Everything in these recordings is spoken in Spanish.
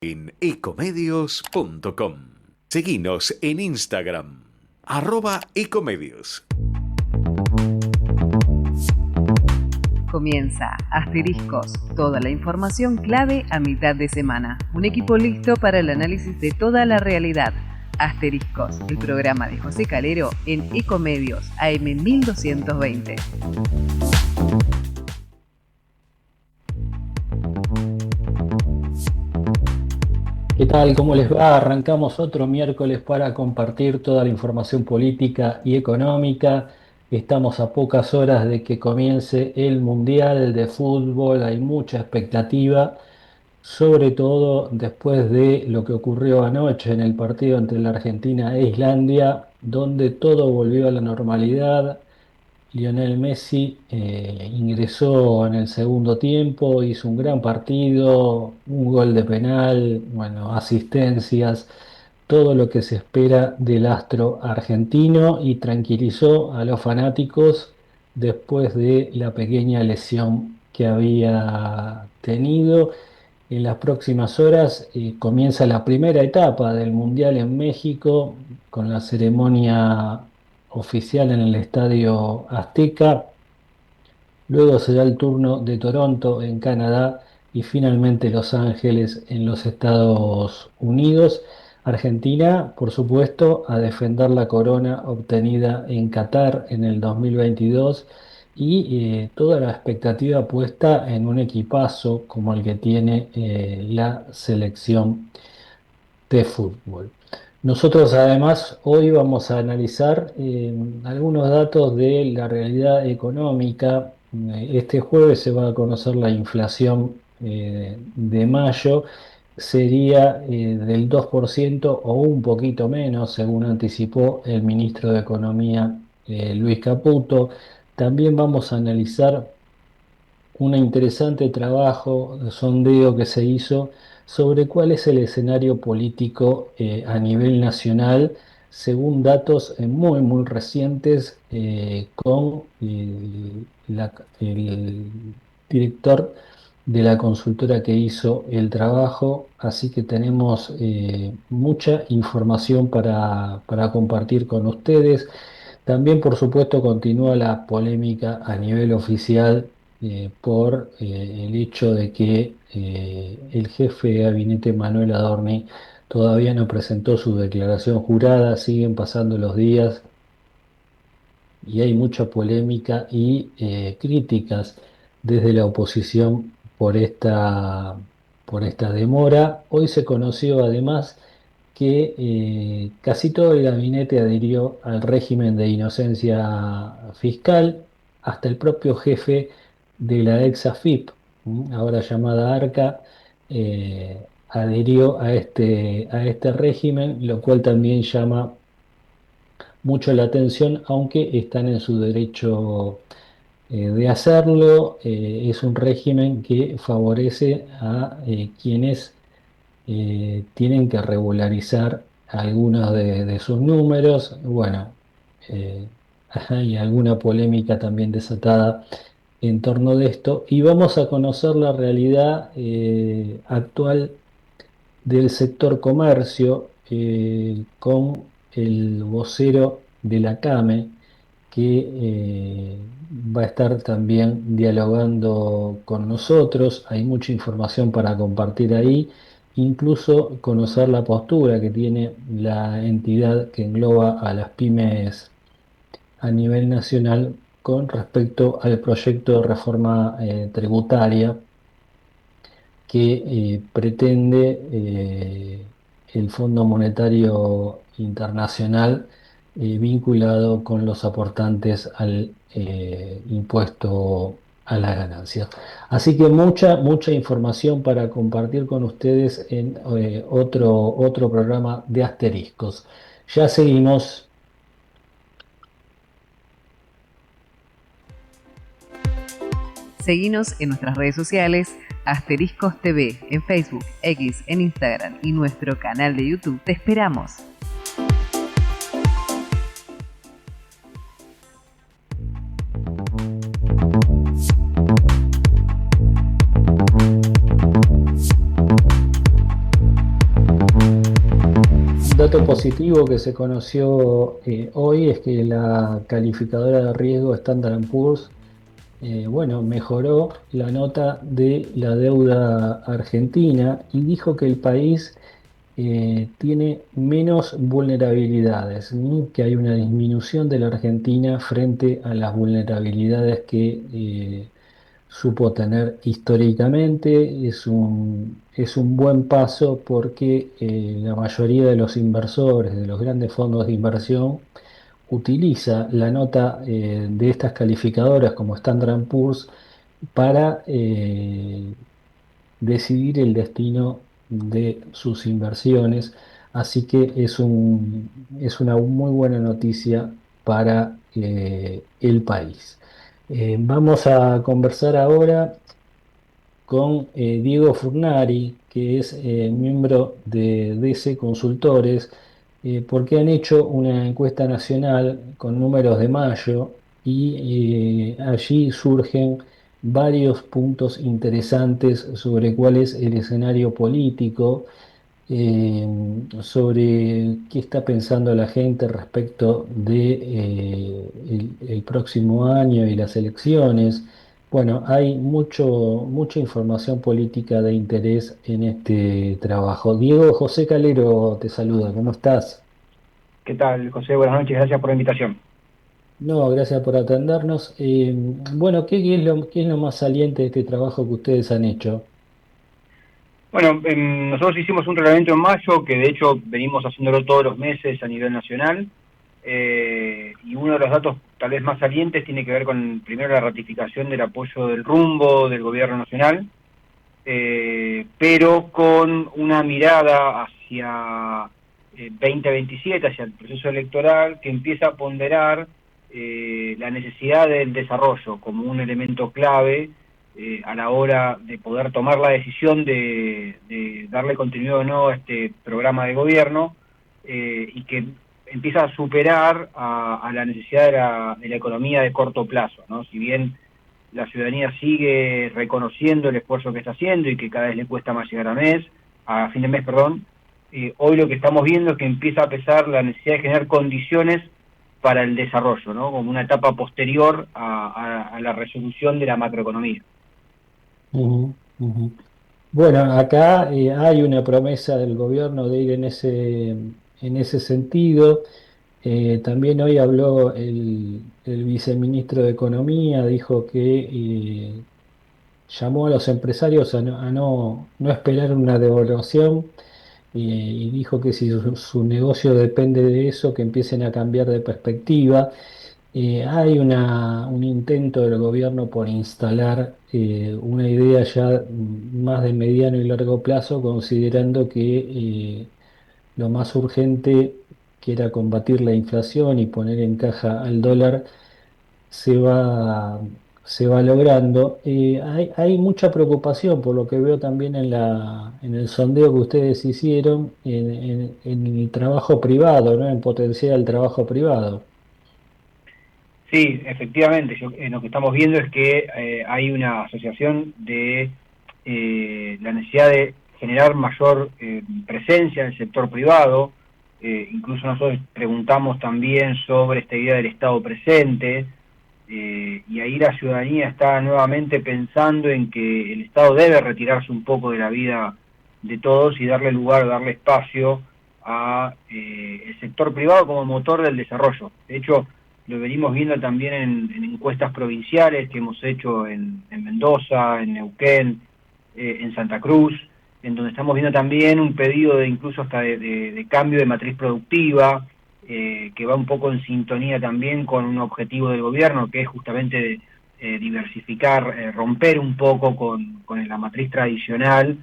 en ecomedios.com. Seguinos en Instagram, @ecomedios. Comienza Asteriscos, toda la información clave a mitad de semana. Un equipo listo para el análisis de toda la realidad. Asteriscos, el programa de José Calero en Ecomedios, AM 1220. ¿Qué tal? ¿Cómo les va? Arrancamos otro miércoles para compartir toda la información política y económica. Estamos a pocas horas de que comience el Mundial de Fútbol. Hay mucha expectativa, sobre todo después de lo que ocurrió anoche en el partido entre la Argentina e Islandia, donde todo volvió a la normalidad. Lionel Messi ingresó en el segundo tiempo, hizo un gran partido, un gol de penal, bueno, asistencias, todo lo que se espera del astro argentino y tranquilizó a los fanáticos después de la pequeña lesión que había tenido. En las próximas horas comienza la primera etapa del Mundial en México con la ceremonia oficial en el Estadio Azteca. Luego será el turno de Toronto en Canadá y finalmente Los Ángeles en los Estados Unidos. Argentina, por supuesto, a defender la corona obtenida en Qatar en el 2022 y toda la expectativa puesta en un equipazo como el que tiene la selección de fútbol. Nosotros además hoy vamos a analizar algunos datos de la realidad económica. Este jueves se va a conocer la inflación de mayo. Sería del 2% o un poquito menos, según anticipó el ministro de Economía Luis Caputo. También vamos a analizar un interesante trabajo de sondeo que se hizo sobre cuál es el escenario político a nivel nacional, según datos muy recientes con el director de la consultora que hizo el trabajo. Así que tenemos mucha información para compartir con ustedes. También, por supuesto, continúa la polémica a nivel oficial por el hecho de que el jefe de gabinete Manuel Adorni todavía no presentó su declaración jurada. Siguen pasando los días y hay mucha polémica y críticas desde la oposición por esta demora. Hoy se conoció además que casi todo el gabinete adhirió al régimen de inocencia fiscal, hasta el propio jefe de la ex AFIP, ahora llamada ARCA, adhirió a este régimen, lo cual también llama mucho la atención, aunque están en su derecho de hacerlo. Es un régimen que favorece a quienes tienen que regularizar algunos de sus números. Bueno, eh, hay alguna polémica también desatada en torno de esto y vamos a conocer la realidad actual del sector comercio con el vocero de la CAME que va a estar también dialogando con nosotros. Hay mucha información para compartir ahí, incluso conocer la postura que tiene la entidad que engloba a las pymes a nivel nacional con respecto al proyecto de reforma tributaria que pretende el Fondo Monetario Internacional vinculado con los aportantes al impuesto a las ganancias. Así que mucha información para compartir con ustedes en otro programa de Asteriscos. Ya seguimos. Seguinos en nuestras redes sociales, Asteriscos TV, en Facebook, X, en Instagram y nuestro canal de YouTube. Te esperamos. dato positivo que se conoció hoy es que la calificadora de riesgo Standard Poor's, bueno, mejoró la nota de la deuda argentina y dijo que el país tiene menos vulnerabilidades, ¿sí? Que hay una disminución de la Argentina frente a las vulnerabilidades que supo tener históricamente. Es un buen paso porque la mayoría de los inversores, de los grandes fondos de inversión, utiliza la nota de estas calificadoras como Standard Poor's para decidir el destino de sus inversiones. Así que es una muy buena noticia para el país. Vamos a conversar ahora con Diego Furnari, que es miembro de DC Consultores, porque han hecho una encuesta nacional con números de mayo y allí surgen varios puntos interesantes sobre cuál es el escenario político, eh, sobre qué está pensando la gente respecto de el próximo año y las elecciones. Bueno, hay mucha información política de interés en este trabajo. Diego José Calero te saluda, ¿cómo estás? ¿Qué tal, José? Buenas noches, gracias por la invitación. No, gracias por atendernos. Bueno, qué es lo más saliente de este trabajo que ustedes han hecho? Bueno, nosotros hicimos un reglamento en mayo, que de hecho venimos haciéndolo todos los meses a nivel nacional, y uno de los datos tal vez más salientes tiene que ver con, primero, la ratificación del apoyo del rumbo del gobierno nacional, pero con una mirada hacia 2027, hacia el proceso electoral, que empieza a ponderar la necesidad del desarrollo como un elemento clave a la hora de poder tomar la decisión de darle continuidad o no a este programa de gobierno, y que empieza a superar a la necesidad de la economía de corto plazo, ¿no? Si bien la ciudadanía sigue reconociendo el esfuerzo que está haciendo y que cada vez le cuesta más llegar a fin de mes, perdón, hoy lo que estamos viendo es que empieza a pesar la necesidad de generar condiciones para el desarrollo, ¿no? Como una etapa posterior a la resolución de la macroeconomía. Ujú, ujú. Bueno, acá hay una promesa del gobierno de ir en ese sentido. También hoy habló el viceministro de Economía, dijo que llamó a los empresarios a no esperar una devaluación y dijo que si su negocio depende de eso, que empiecen a cambiar de perspectiva. Hay un intento del gobierno por instalar una idea ya más de mediano y largo plazo, considerando que lo más urgente, que era combatir la inflación y poner en caja al dólar, se va, se va logrando. Hay mucha preocupación por lo que veo también en el sondeo que ustedes hicieron en el trabajo privado, ¿no? En potenciar el trabajo privado. Sí, efectivamente, lo que estamos viendo es que hay una asociación de la necesidad de generar mayor presencia en el sector privado. Incluso nosotros preguntamos también sobre esta idea del Estado presente, y ahí la ciudadanía está nuevamente pensando en que el Estado debe retirarse un poco de la vida de todos y darle lugar, darle espacio a el sector privado como motor del desarrollo. De hecho, lo venimos viendo también en encuestas provinciales que hemos hecho en Mendoza, en Neuquén, en Santa Cruz, en donde estamos viendo también un pedido de incluso hasta de cambio de matriz productiva, que va un poco en sintonía también con un objetivo del gobierno, que es justamente diversificar, romper un poco con la matriz tradicional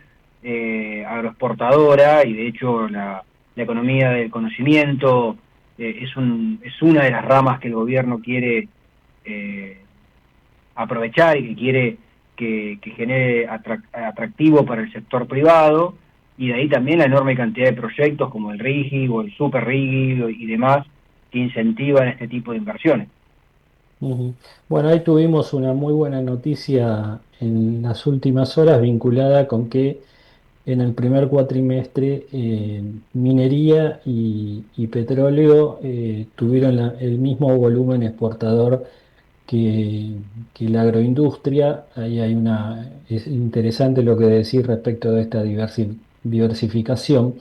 agroexportadora, y de hecho la economía del conocimiento es una de las ramas que el gobierno quiere eh, aprovechar y que quiere que genere atractivo para el sector privado, y de ahí también la enorme cantidad de proyectos como el RIGI o el Super RIGI y demás que incentivan este tipo de inversiones. Ujú. Bueno, ahí tuvimos una muy buena noticia en las últimas horas vinculada con que en el primer cuatrimestre, minería y petróleo tuvieron el mismo volumen exportador que, que la agroindustria. Ahí es interesante lo que decís respecto de esta diversificación.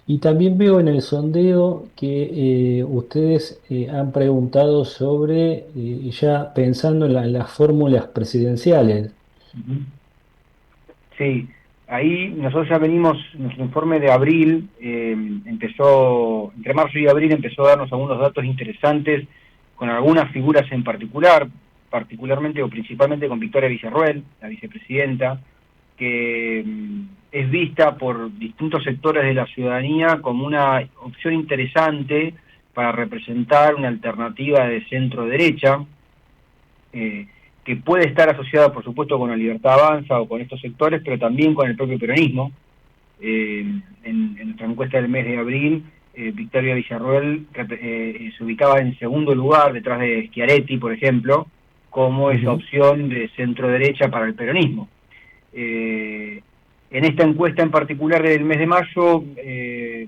Y también veo en el sondeo que ustedes han preguntado sobre, ya pensando en en las fórmulas presidenciales. Ujú. Sí, ahí nosotros ya venimos, nuestro informe de abril empezó, entre marzo y abril empezó a darnos algunos datos interesantes con algunas figuras en particular, particularmente o principalmente con Victoria Villarroel, la vicepresidenta, que es vista por distintos sectores de la ciudadanía como una opción interesante para representar una alternativa de centro-derecha, eh, que puede estar asociada, por supuesto, con la Libertad Avanza o con estos sectores, pero también con el propio peronismo. En nuestra encuesta del mes de abril, Victoria Villarroel se ubicaba en segundo lugar, detrás de Schiaretti, por ejemplo, como esa Ujú. opción de centro-derecha para el peronismo. Eh, en esta encuesta en particular del mes de mayo,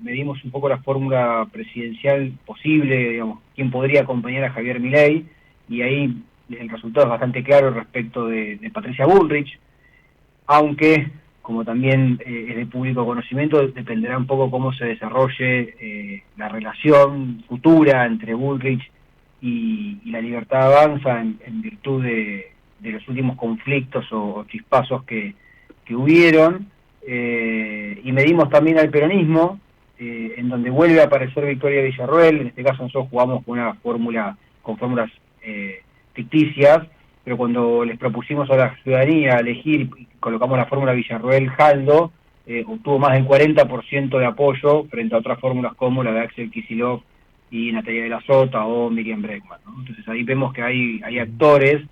medimos un poco la fórmula presidencial posible, digamos, quién podría acompañar a Javier Milei, y ahí el resultado es bastante claro respecto de Patricia Bullrich, aunque, como también es de público conocimiento, dependerá un poco cómo se desarrolle la relación futura entre Bullrich y la Libertad Avanza en virtud de los últimos conflictos o chispazos que hubieron, y medimos también al peronismo, en donde vuelve a aparecer Victoria Villarroel. En este caso nosotros jugamos con fórmulas ficticias, pero cuando les propusimos a la ciudadanía elegir y colocamos la fórmula Villarroel-Jaldo, obtuvo más del 40% de apoyo frente a otras fórmulas como la de Axel Kicillof y Natalia de la Sota o Miriam Bregman, ¿no? Entonces ahí vemos que hay actores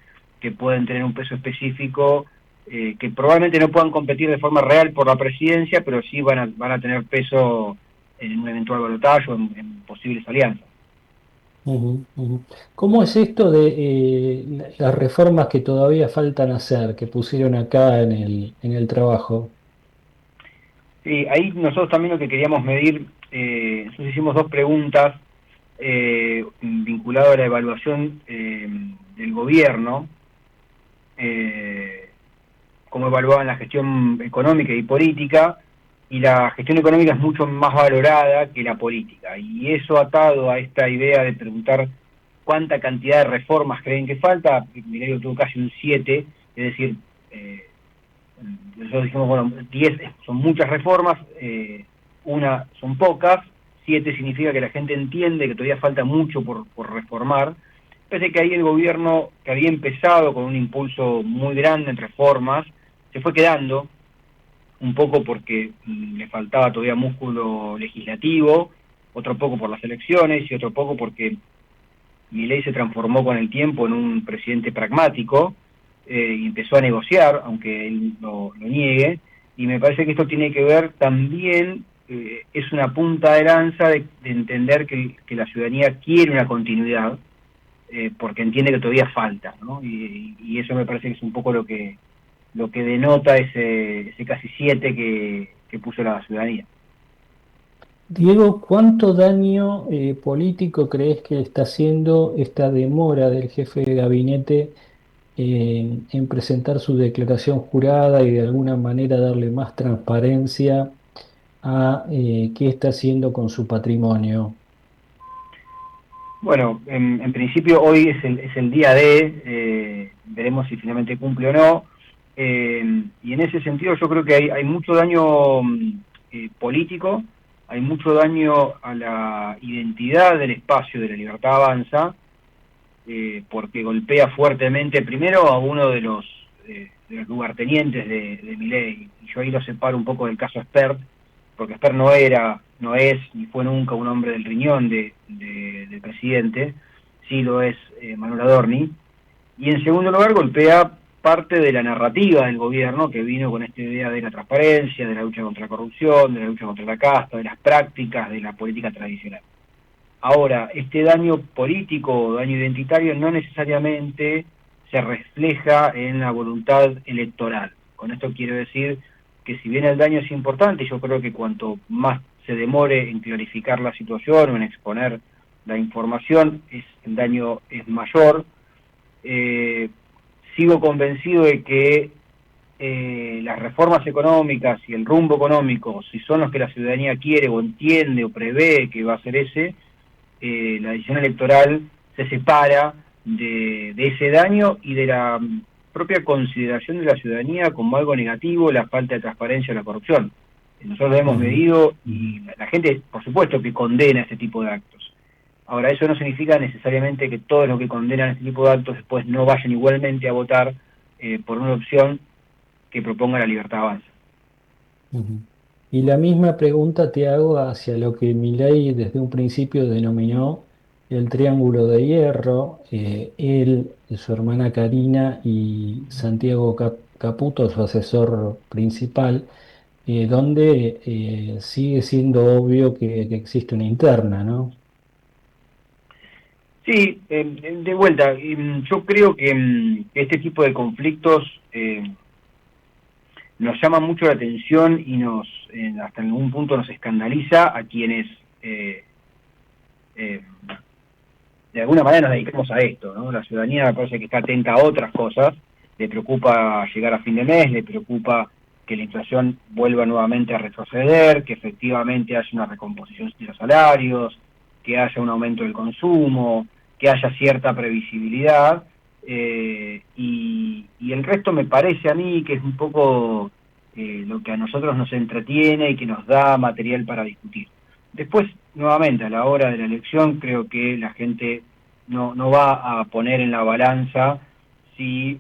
que pueden tener un peso específico, que probablemente no puedan competir de forma real por la presidencia, pero sí van a tener peso en un eventual balotaje o en posibles alianzas. Ujú, ujú. ¿Cómo es esto de las reformas que todavía faltan hacer, que pusieron acá en en el trabajo? Sí, ahí nosotros también lo que queríamos medir, nosotros hicimos dos preguntas vinculadas a la evaluación del gobierno, eh, cómo evaluaban la gestión económica y política, y la gestión económica es mucho más valorada que la política, y eso atado a esta idea de preguntar cuánta cantidad de reformas creen que falta. Milei tuvo casi un 7, es decir, eh, nosotros dijimos, bueno, 10 son muchas reformas, una son pocas, 7 significa que la gente entiende que todavía falta mucho por reformar. Parece que ahí el gobierno, que había empezado con un impulso muy grande en reformas, se fue quedando, un poco porque le faltaba todavía músculo legislativo, otro poco por las elecciones y otro poco porque Milei se transformó con el tiempo en un presidente pragmático, y empezó a negociar, aunque él lo niegue, y me parece que esto tiene que ver también, es una punta de lanza de entender que la ciudadanía quiere una continuidad, porque entiende que todavía falta, ¿no? Y eso me parece que es un poco lo que denota ese casi 7 que puso la ciudadanía. Diego, ¿cuánto daño político crees que está haciendo esta demora del jefe de gabinete en presentar su declaración jurada y de alguna manera darle más transparencia a qué está haciendo con su patrimonio? Bueno, en principio hoy es el día veremos si finalmente cumple o no, y en ese sentido yo creo que hay mucho daño político, hay mucho daño a la identidad del espacio de la Libertad Avanza, porque golpea fuertemente primero a uno de los lugartenientes de Milei, y yo ahí lo separo un poco del caso Spert, porque Spert no es, ni fue nunca un hombre del riñón del presidente, sí lo es Manuel Adorni, y en segundo lugar golpea parte de la narrativa del gobierno que vino con esta idea de la transparencia, de la lucha contra la corrupción, de la lucha contra la casta, de las prácticas de la política tradicional. Ahora, este daño político o daño identitario no necesariamente se refleja en la voluntad electoral. Con esto quiero decir que si bien el daño es importante, yo creo que cuanto más se demore en clarificar la situación o en exponer la información, el daño es mayor. Eh, Sigo convencido de que las reformas económicas y el rumbo económico, si son los que la ciudadanía quiere o entiende o prevé que va a ser ese, la decisión electoral se separa de ese daño y de la propia consideración de la ciudadanía como algo negativo, la falta de transparencia o la corrupción. Nosotros lo hemos Ujú. medido y la gente, por supuesto, que condena este tipo de actos. Ahora, eso no significa necesariamente que todos los que condenan este tipo de actos después no vayan igualmente a votar por una opción que proponga la libertad avanza. Ujú. Y la misma pregunta te hago hacia lo que Milei desde un principio denominó el Triángulo de Hierro, él, su hermana Karina y Santiago Caputo, su asesor principal, donde sigue siendo obvio que existe una interna, ¿no? Sí, de vuelta, yo creo que este tipo de conflictos nos llama mucho la atención y hasta en algún punto nos escandaliza a quienes eh, eh, de alguna manera nos dedicamos a esto, ¿no? La ciudadanía me parece que está atenta a otras cosas, le preocupa llegar a fin de mes, le preocupa que la inflación vuelva nuevamente a retroceder, que efectivamente haya una recomposición de los salarios, que haya un aumento del consumo, que haya cierta previsibilidad, y el resto me parece a mí que es un poco lo que a nosotros nos entretiene y que nos da material para discutir. Después, nuevamente, a la hora de la elección, creo que la gente no va a poner en la balanza si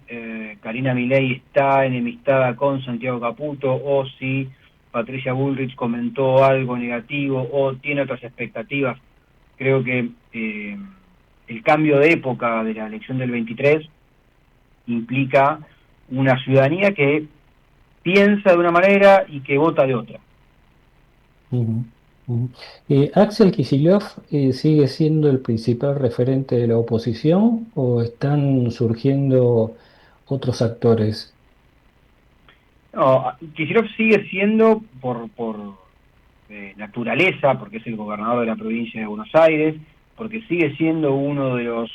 Karina Milei está enemistada con Santiago Caputo o si Patricia Bullrich comentó algo negativo o tiene otras expectativas. Creo que el cambio de época de la elección del 23 implica una ciudadanía que piensa de una manera y que vota de otra. Ujú, ujú. ¿Axel Kicillof sigue siendo el principal referente de la oposición o están surgiendo otros actores? No, Kicillof sigue siendo por naturaleza, porque es el gobernador de la provincia de Buenos Aires, porque sigue siendo uno de los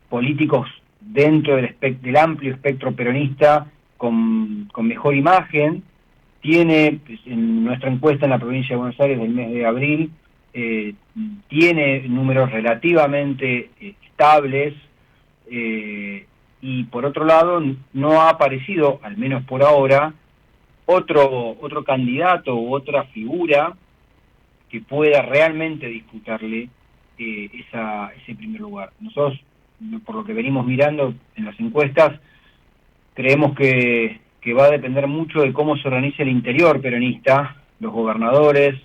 políticos dentro del amplio espectro peronista con mejor imagen. Tiene, pues, en nuestra encuesta en la provincia de Buenos Aires del mes de abril, eh, tiene números relativamente estables, eh, y por otro lado no ha aparecido, al menos por ahora, otro candidato u otra figura que pueda realmente disputarle ese primer lugar. Nosotros, por lo que venimos mirando en las encuestas, creemos que va a depender mucho de cómo se organice el interior peronista, los gobernadores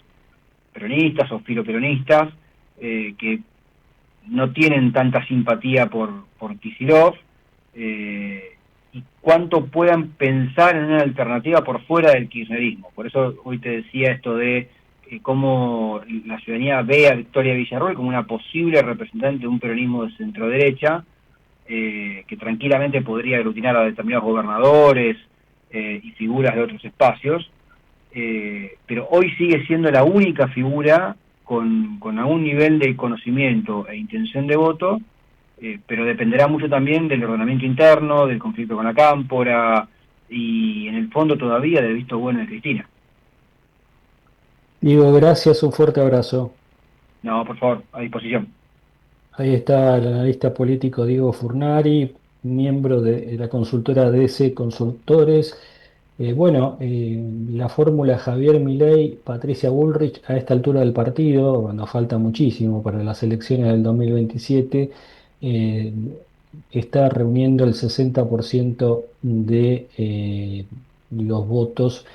peronistas o filoperonistas, que no tienen tanta simpatía por Kicillof, y cuánto puedan pensar en una alternativa por fuera del kirchnerismo. Por eso hoy te decía esto de cómo la ciudadanía ve a Victoria Villarroel como una posible representante de un peronismo de centro-derecha, que tranquilamente podría aglutinar a determinados gobernadores y figuras de otros espacios, pero hoy sigue siendo la única figura con algún nivel de conocimiento e intención de voto, pero dependerá mucho también del ordenamiento interno, del conflicto con la Cámpora y en el fondo todavía del visto bueno de Cristina. Diego, gracias, un fuerte abrazo. No, por favor, a disposición. Ahí está el analista político Diego Furnari, miembro de la consultora DC Consultores. La fórmula Javier Milei, Patricia Bullrich a esta altura del partido, nos falta muchísimo para las elecciones del 2027, eh, está reuniendo el 60% de los votos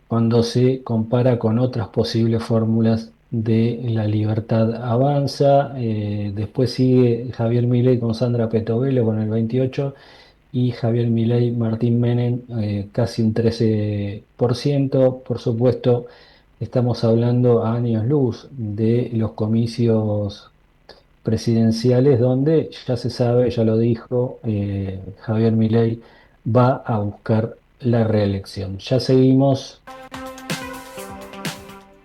cuando se compara con otras posibles fórmulas de la libertad avanza. Después sigue Javier Milei con Sandra Petovelo con el 28 y Javier Milei, Martín Menem, casi un 13%. Por supuesto, estamos hablando a años luz de los comicios presidenciales donde ya se sabe, ya lo dijo, Javier Milei va a buscar la reelección. Ya seguimos.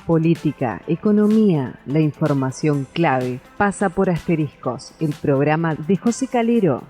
Política, economía, la información clave pasa por Asteriscos, el programa de José Calero.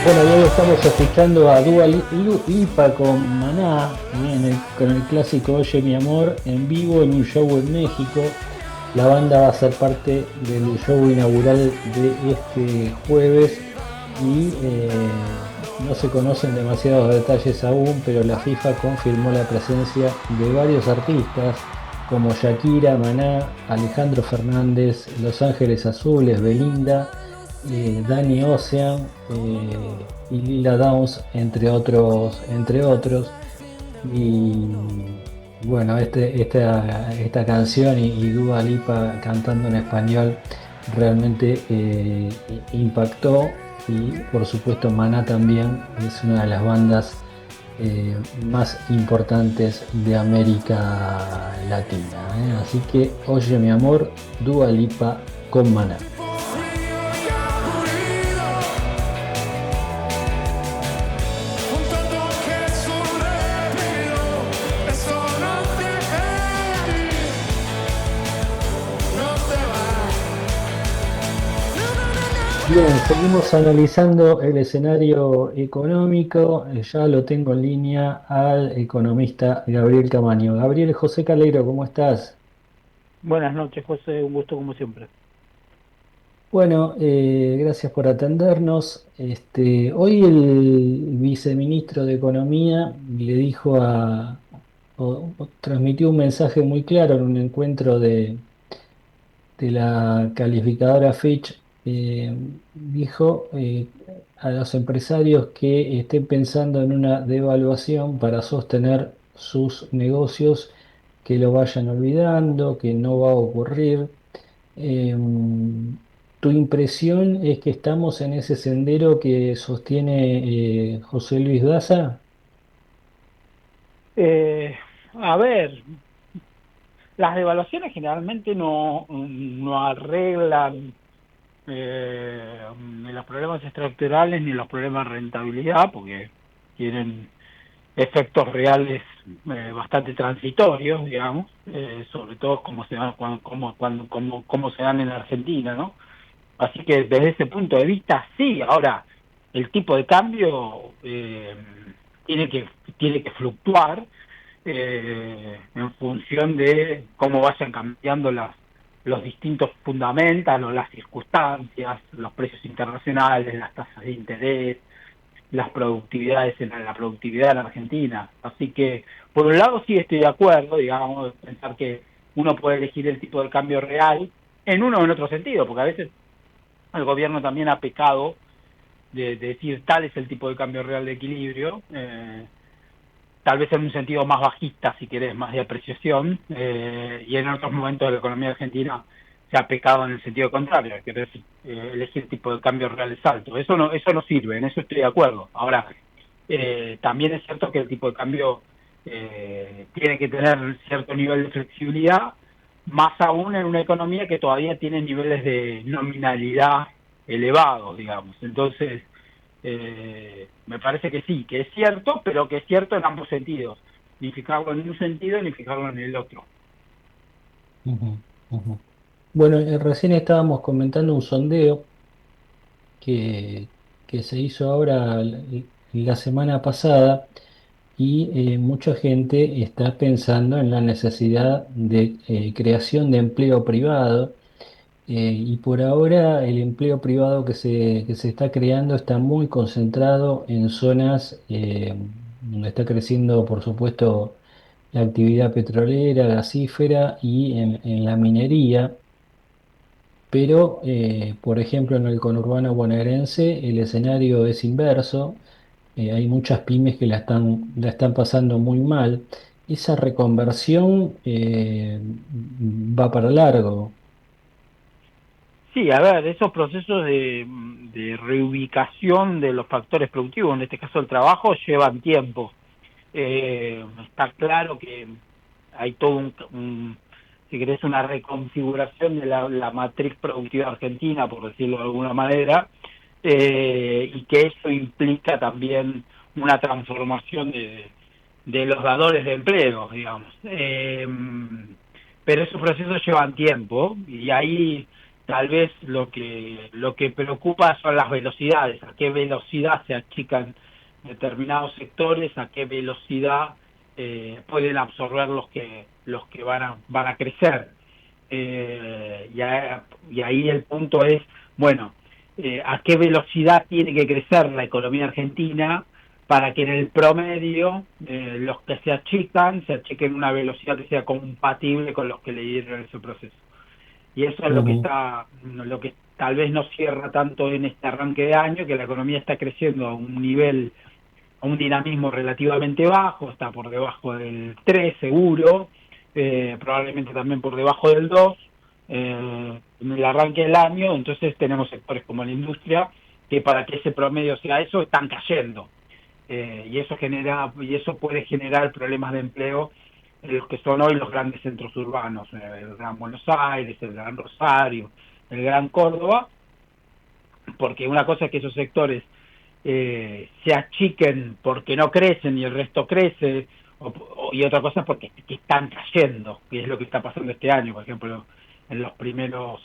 Bueno, y hoy estamos escuchando a Dua Lipa con Maná, con el clásico Oye mi amor, en vivo en un show en México. La banda va a ser parte del show inaugural de este jueves y no se conocen demasiados detalles aún, pero la FIFA confirmó la presencia de varios artistas como Shakira, Maná, Alejandro Fernández, Los Ángeles Azules, Belinda, Danny Ocean y Lila Downs, entre otros. Y bueno, esta canción y Dua Lipa cantando en español realmente impactó, y por supuesto Maná también es una de las bandas más importantes de América Latina. Así que Oye mi amor, Dua Lipa con Maná. Bien, seguimos analizando el escenario económico. Ya lo tengo en línea al economista Gabriel Camaño. Gabriel, José Calero, ¿cómo estás? Buenas noches, José, un gusto como siempre. Bueno, gracias por atendernos. Hoy el viceministro de Economía le dijo o transmitió un mensaje muy claro en un encuentro de la calificadora Fitch. Dijo a los empresarios que estén pensando en una devaluación para sostener sus negocios, que lo vayan olvidando, que no va a ocurrir. ¿Tu impresión es que estamos en ese sendero que sostiene José Luis Daza? Eh, a ver, las devaluaciones generalmente no arreglan ni los problemas estructurales ni los problemas de rentabilidad, porque tienen efectos reales bastante transitorios, digamos, sobre todo como se dan como se dan en Argentina, ¿no? Así que desde ese punto de vista, sí. Ahora, el tipo de cambio tiene que tiene que fluctuar en función de cómo vayan cambiando los distintos fundamentos, las circunstancias, los precios internacionales, las tasas de interés, las productividades la productividad en Argentina. Así que, por un lado, sí estoy de acuerdo, digamos, pensar que uno puede elegir el tipo de cambio real en uno o en otro sentido, porque a veces el gobierno también ha pecado de decir tal es el tipo de cambio real de equilibrio, tal vez en un sentido más bajista, si querés, más de apreciación, y en otros momentos de la economía argentina se ha pecado en el sentido contrario, que es elegir tipo de cambio real alto. Eso no sirve, en eso estoy de acuerdo. Ahora, también es cierto que el tipo de cambio tiene que tener cierto nivel de flexibilidad, más aún en una economía que todavía tiene niveles de nominalidad elevados, digamos. Entonces, me parece que sí, que es cierto, pero que es cierto en ambos sentidos. Ni fijarlo en un sentido ni fijarlo en el otro. Ujú, ujú. Bueno, recién estábamos comentando un sondeo que, que se hizo ahora la semana pasada y mucha gente está pensando en la necesidad de creación de empleo privado. Y por ahora el empleo privado que se está creando está muy concentrado en zonas donde está creciendo, por supuesto, la actividad petrolera, gasífera y en la minería. Pero, por ejemplo, en el conurbano bonaerense el escenario es inverso. Hay muchas pymes que la están pasando muy mal. Esa reconversión va para largo. Sí, a ver, esos procesos de reubicación de los factores productivos, en este caso el trabajo, llevan tiempo. Está claro que hay todo si querés, una reconfiguración de la matriz productiva argentina, por decirlo de alguna manera, y que eso implica también una transformación de los dadores de empleo, digamos. Pero esos procesos llevan tiempo y ahí tal vez lo que preocupa son las velocidades, a qué velocidad se achican determinados sectores, a qué velocidad pueden absorber los que van a crecer. Y ahí el punto es, bueno, a qué velocidad tiene que crecer la economía argentina para que en el promedio los que se achiquen a una velocidad que sea compatible con los que le dieron ese proceso. Y eso es Ujú, lo que tal vez no cierra tanto en este arranque de año, que la economía está creciendo a un dinamismo relativamente bajo, está por debajo del 3 seguro, probablemente también por debajo del 2 en el arranque del año. Entonces tenemos sectores como la industria que para que ese promedio sea eso están cayendo. Y eso puede generar problemas de empleo en los que son hoy los grandes centros urbanos, el Gran Buenos Aires, el Gran Rosario, el Gran Córdoba, porque una cosa es que esos sectores se achiquen porque no crecen y el resto crece, y otra cosa es porque que están cayendo, que es lo que está pasando este año. Por ejemplo, en los primeros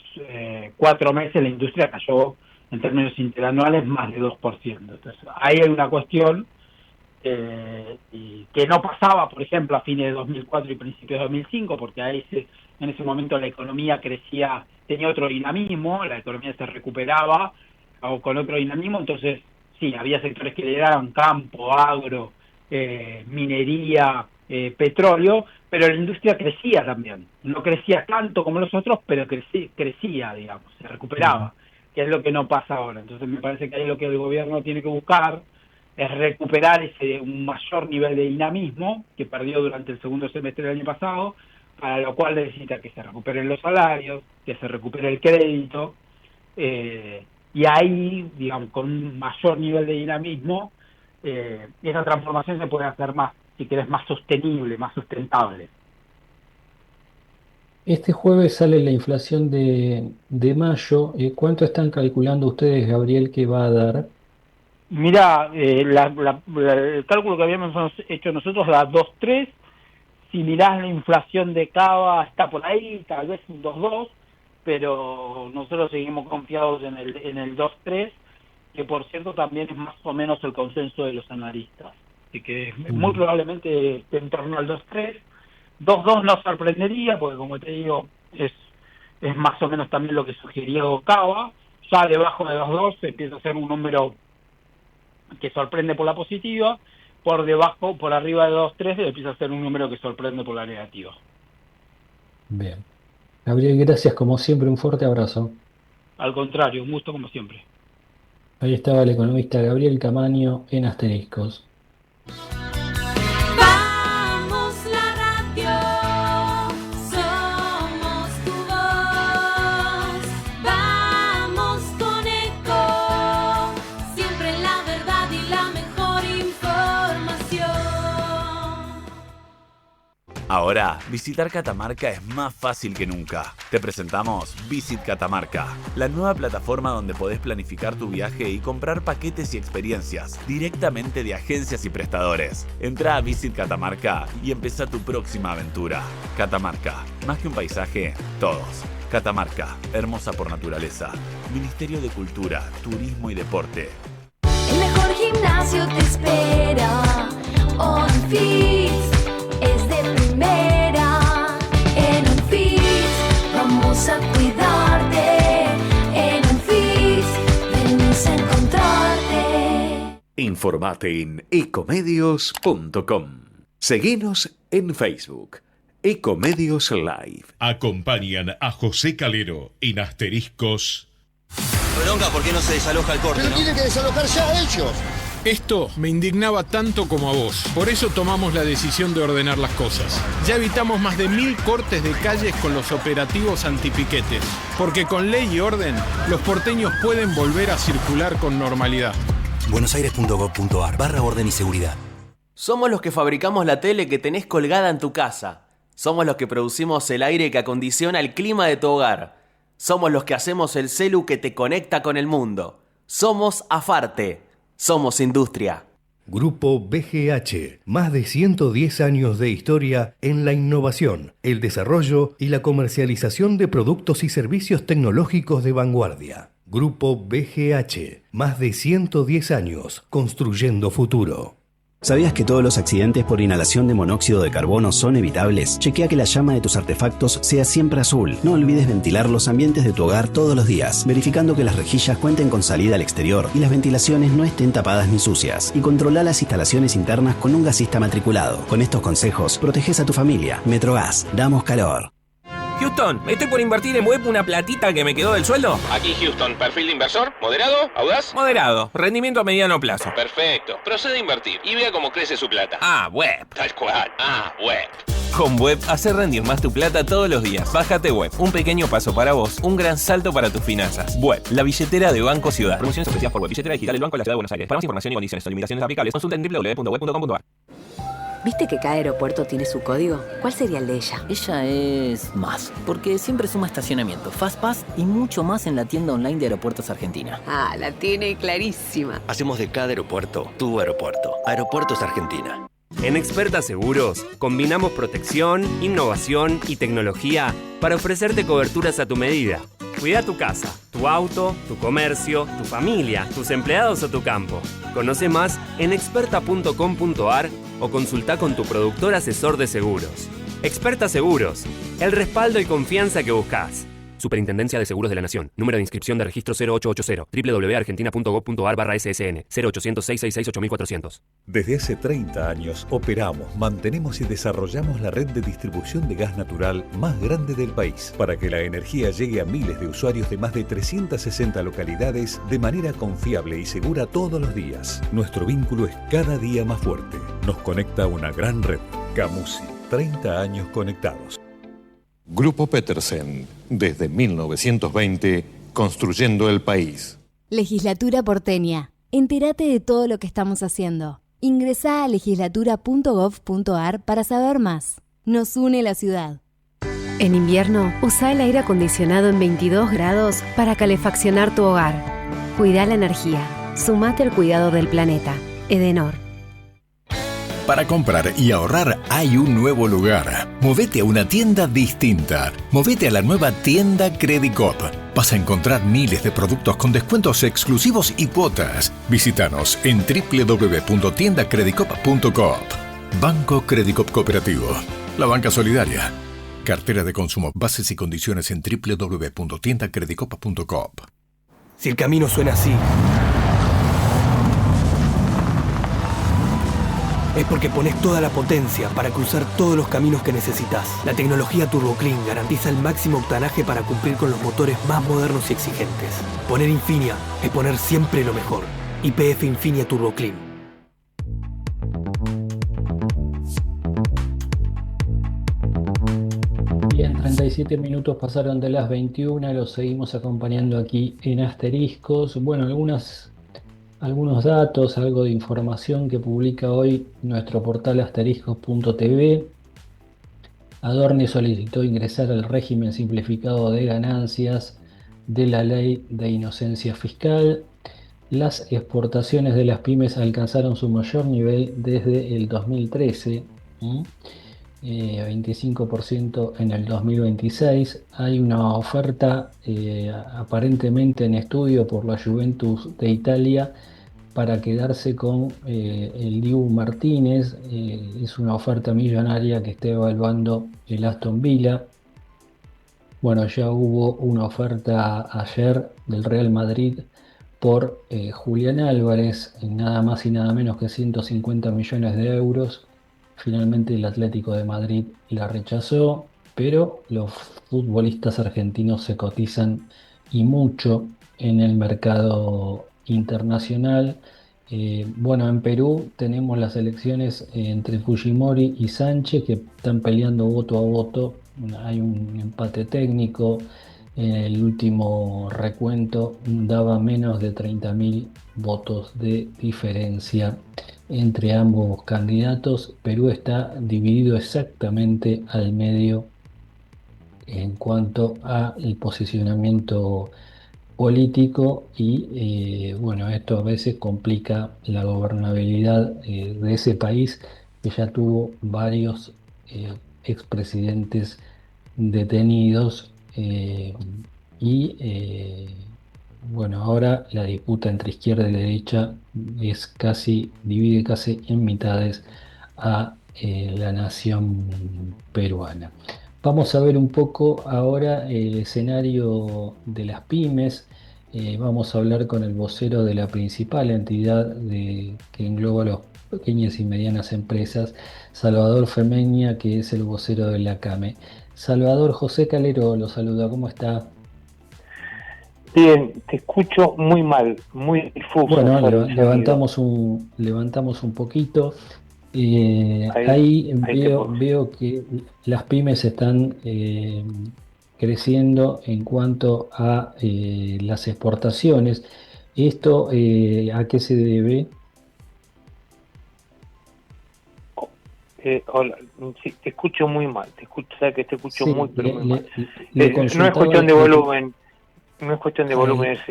4 meses la industria cayó en términos interanuales más de 2%. Entonces, ahí hay una cuestión y que no pasaba, por ejemplo, a fines de 2004 y principios de 2005, porque en ese momento la economía crecía, tenía otro dinamismo, la economía se recuperaba o con otro dinamismo. Entonces sí, había sectores que lideraban: campo, agro, minería, petróleo, pero la industria crecía también. No crecía tanto como los otros, pero crecía, digamos, se ujú. recuperaba, que es lo que no pasa ahora. Entonces me parece que ahí lo que el gobierno tiene que buscar es recuperar un mayor nivel de dinamismo que perdió durante el segundo semestre del año pasado, para lo cual necesita que se recuperen los salarios, que se recupere el crédito, y ahí, digamos, con un mayor nivel de dinamismo, esa transformación se puede hacer más. si querés, más sostenible, más sustentable. Este jueves sale la inflación de mayo. ¿Cuánto están calculando ustedes, Gabriel, que va a dar? Mira, el cálculo que habíamos hecho nosotros da 2,3. Si mirás la inflación de Cava, está por ahí, tal vez un 2,2, pero nosotros seguimos confiados en el 2,3, que por cierto también es más o menos el consenso de los analistas. Así que muy probablemente esté en torno al 2,3. 2,2 no sorprendería, porque como te digo, es más o menos también lo que sugirió Cava. Ya debajo de 2,2 empieza a ser un número que sorprende por la positiva. Por arriba de 2,3 empieza a ser un número que sorprende por la negativa. Bien. Gabriel, gracias como siempre, un fuerte abrazo. Al contrario, un gusto como siempre. Ahí estaba el economista Gabriel Camaño en Asteriscos. Vamos la radio, somos tu voz. Vamos con Eco, siempre la verdad y la mejor información. Ahora, visitar Catamarca es más fácil que nunca. Te presentamos Visit Catamarca, la nueva plataforma donde podés planificar tu viaje y comprar paquetes y experiencias directamente de agencias y prestadores. Entra a Visit Catamarca y empezá tu próxima aventura. Catamarca, más que un paisaje, todos. Catamarca, hermosa por naturaleza. Ministerio de Cultura, Turismo y Deporte. El mejor gimnasio te espera. OnFit es de primera. En OnFit vamos a cuidarte. En OnFit venimos a encontrarte. Informate en ecomedios.com. Seguinos en Facebook. Ecomedios Live. Acompañan a José Calero en Asteriscos. Bronca, ¿por qué no se desaloja el corte? Pero tienen que desalojar ya ellos. Esto me indignaba tanto como a vos. Por eso tomamos la decisión de ordenar las cosas. Ya evitamos más de 1000 cortes de calles con los operativos antipiquetes. Porque con ley y orden, los porteños pueden volver a circular con normalidad. buenosaires.gov.ar/orden y seguridad. Somos los que fabricamos la tele que tenés colgada en tu casa. Somos los que producimos el aire que acondiciona el clima de tu hogar. Somos los que hacemos el celu que te conecta con el mundo. Somos Afarte. Somos industria. Grupo BGH, más de 110 años de historia en la innovación, el desarrollo y la comercialización de productos y servicios tecnológicos de vanguardia. Grupo BGH, más de 110 años construyendo futuro. ¿Sabías que todos los accidentes por inhalación de monóxido de carbono son evitables? Chequea que la llama de tus artefactos sea siempre azul. No olvides ventilar los ambientes de tu hogar todos los días, verificando que las rejillas cuenten con salida al exterior y las ventilaciones no estén tapadas ni sucias. Y controla las instalaciones internas con un gasista matriculado. Con estos consejos, proteges a tu familia. Metrogas, damos calor. Houston, estoy por invertir en web una platita que me quedó del sueldo. Aquí Houston, perfil de inversor, moderado, audaz. Moderado, rendimiento a mediano plazo. Perfecto, procede a invertir y vea cómo crece su plata. Web. Tal cual, web. Con Web, hacer rendir más tu plata todos los días. Bájate Web, un pequeño paso para vos, un gran salto para tus finanzas. Web, la billetera de Banco Ciudad. Promociones ofrecidas por Web, billetera digital del Banco de la Ciudad de Buenos Aires. Para más información y condiciones o limitaciones aplicables, consulta en www.web.com.ar. ¿Viste que cada aeropuerto tiene su código? ¿Cuál sería el de ella? Ella es más, porque siempre suma estacionamiento, FastPass y mucho más en la tienda online de Aeropuertos Argentina. Ah, la tiene clarísima. Hacemos de cada aeropuerto tu aeropuerto. Aeropuertos Argentina. En Experta Seguros combinamos protección, innovación y tecnología para ofrecerte coberturas a tu medida. Cuida tu casa, tu auto, tu comercio, tu familia, tus empleados o tu campo. Conoce más en experta.com.ar o consulta con tu productor asesor de seguros. Experta Seguros, el respaldo y confianza que buscas. Superintendencia de Seguros de la Nación. Número de inscripción de registro 0880. www.argentina.gov.ar/SSN 0800-666-8400. Desde hace 30 años operamos, mantenemos y desarrollamos la red de distribución de gas natural más grande del país para que la energía llegue a miles de usuarios de más de 360 localidades de manera confiable y segura todos los días. Nuestro vínculo es cada día más fuerte. Nos conecta una gran red. Camusi, 30 años conectados. Grupo Petersen, desde 1920, construyendo el país. Legislatura porteña. Entérate de todo lo que estamos haciendo. Ingresá a legislatura.gov.ar para saber más. Nos une la ciudad. En invierno, usa el aire acondicionado en 22 grados para calefaccionar tu hogar. Cuida la energía. Sumate al cuidado del planeta. Edenor. Para comprar y ahorrar hay un nuevo lugar. Movete a una tienda distinta. Movete a la nueva tienda Credicop. Vas a encontrar miles de productos con descuentos exclusivos y cuotas. Visítanos en www.tiendacredicop.coop. Banco Credicop Cooperativo. La banca solidaria. Cartera de consumo. Bases y condiciones en www.tiendacredicop.coop. Si el camino suena así, es porque pones toda la potencia para cruzar todos los caminos que necesitas. La tecnología Turbo Clean garantiza el máximo octanaje para cumplir con los motores más modernos y exigentes. Poner Infinia es poner siempre lo mejor. YPF Infinia Turbo Clean. Bien, 37 minutos pasaron de las 21, los seguimos acompañando aquí en Asteriscos. Bueno, algunos datos, algo de información que publica hoy nuestro portal asteriscos.tv. Adorni solicitó ingresar al régimen simplificado de ganancias de la ley de inocencia fiscal. Las exportaciones de las pymes alcanzaron su mayor nivel desde el 2013, 25% en el 2026. Hay una oferta aparentemente en estudio por la Juventus de Italia para quedarse con el Dibu Martínez. Es una oferta millonaria que está evaluando el Aston Villa. Bueno, ya hubo una oferta ayer del Real Madrid por Julián Álvarez, nada más y nada menos que 150 millones de euros. Finalmente el Atlético de Madrid la rechazó, pero los futbolistas argentinos se cotizan y mucho en el mercado internacional. Bueno, en Perú tenemos las elecciones entre Fujimori y Sánchez que están peleando voto a voto. Hay un empate técnico. El último recuento daba menos de 30.000 votos de diferencia entre ambos candidatos. Perú está dividido exactamente al medio en cuanto al posicionamiento político y bueno, esto a veces complica la gobernabilidad de ese país que ya tuvo varios expresidentes detenidos bueno, ahora la disputa entre izquierda y derecha divide casi en mitades a la nación peruana. Vamos a ver un poco ahora el escenario de las pymes. Vamos a hablar con el vocero de la principal entidad que engloba las pequeñas y medianas empresas, Salvador Femeña, que es el vocero de la CAME. Salvador, José Calero lo saluda, ¿cómo está? Bien, te escucho muy mal, muy difuso. Bueno, levantamos un poquito. Ahí veo que las pymes están creciendo en cuanto a las exportaciones. ¿Esto a qué se debe? Hola, sí, te escucho muy mal, sabes que te escucho Sí, muy, pero muy mal. le No es consultaba cuestión de que- volumen, no es cuestión de Ahí. volumen, es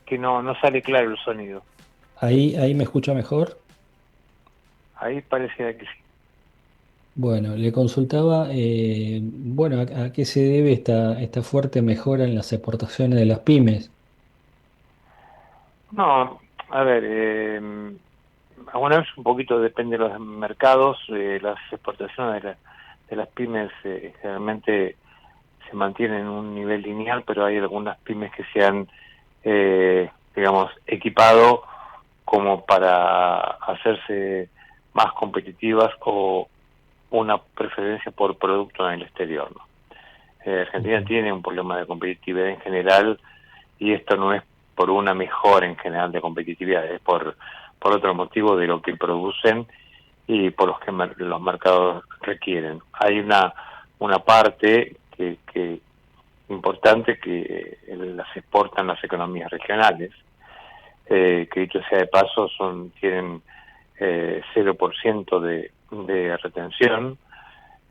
que no sale claro el sonido. Ahí me escucha mejor. Ahí parecía que sí. Bueno, le consultaba, bueno, a qué se debe esta fuerte mejora en las exportaciones de las pymes. No, a ver, alguna vez un poquito depende de los mercados, las exportaciones de las pymes generalmente se mantienen en un nivel lineal, pero hay algunas pymes que se han, digamos, equipado como para hacerse más competitivas o una preferencia por producto en el exterior, ¿no? Argentina tiene un problema de competitividad en general y esto no es por una mejora en general de competitividad, es por otro motivo de lo que producen y por los que los mercados requieren. Hay una parte que importante que las exportan las economías regionales, que dicho sea de paso tienen 0% de retención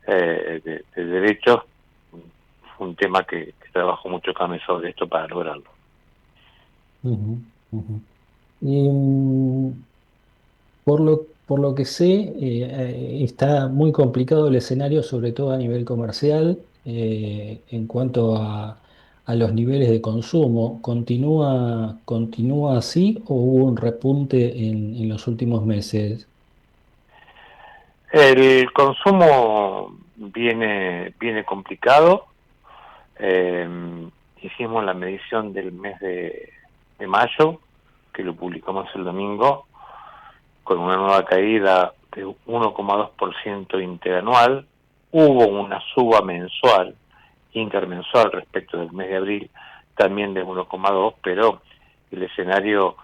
de derechos. Un tema que trabajo mucho Came sobre esto para lograrlo. Ujú, ujú. Y, por lo que sé, está muy complicado el escenario, sobre todo a nivel comercial, en cuanto a los niveles de consumo. ¿Continúa así o hubo un repunte en los últimos meses? El consumo viene complicado. Hicimos la medición del mes de mayo, que lo publicamos el domingo, con una nueva caída de 1,2% interanual. Hubo una suba mensual, intermensual respecto del mes de abril, también de 1,2%, pero el escenario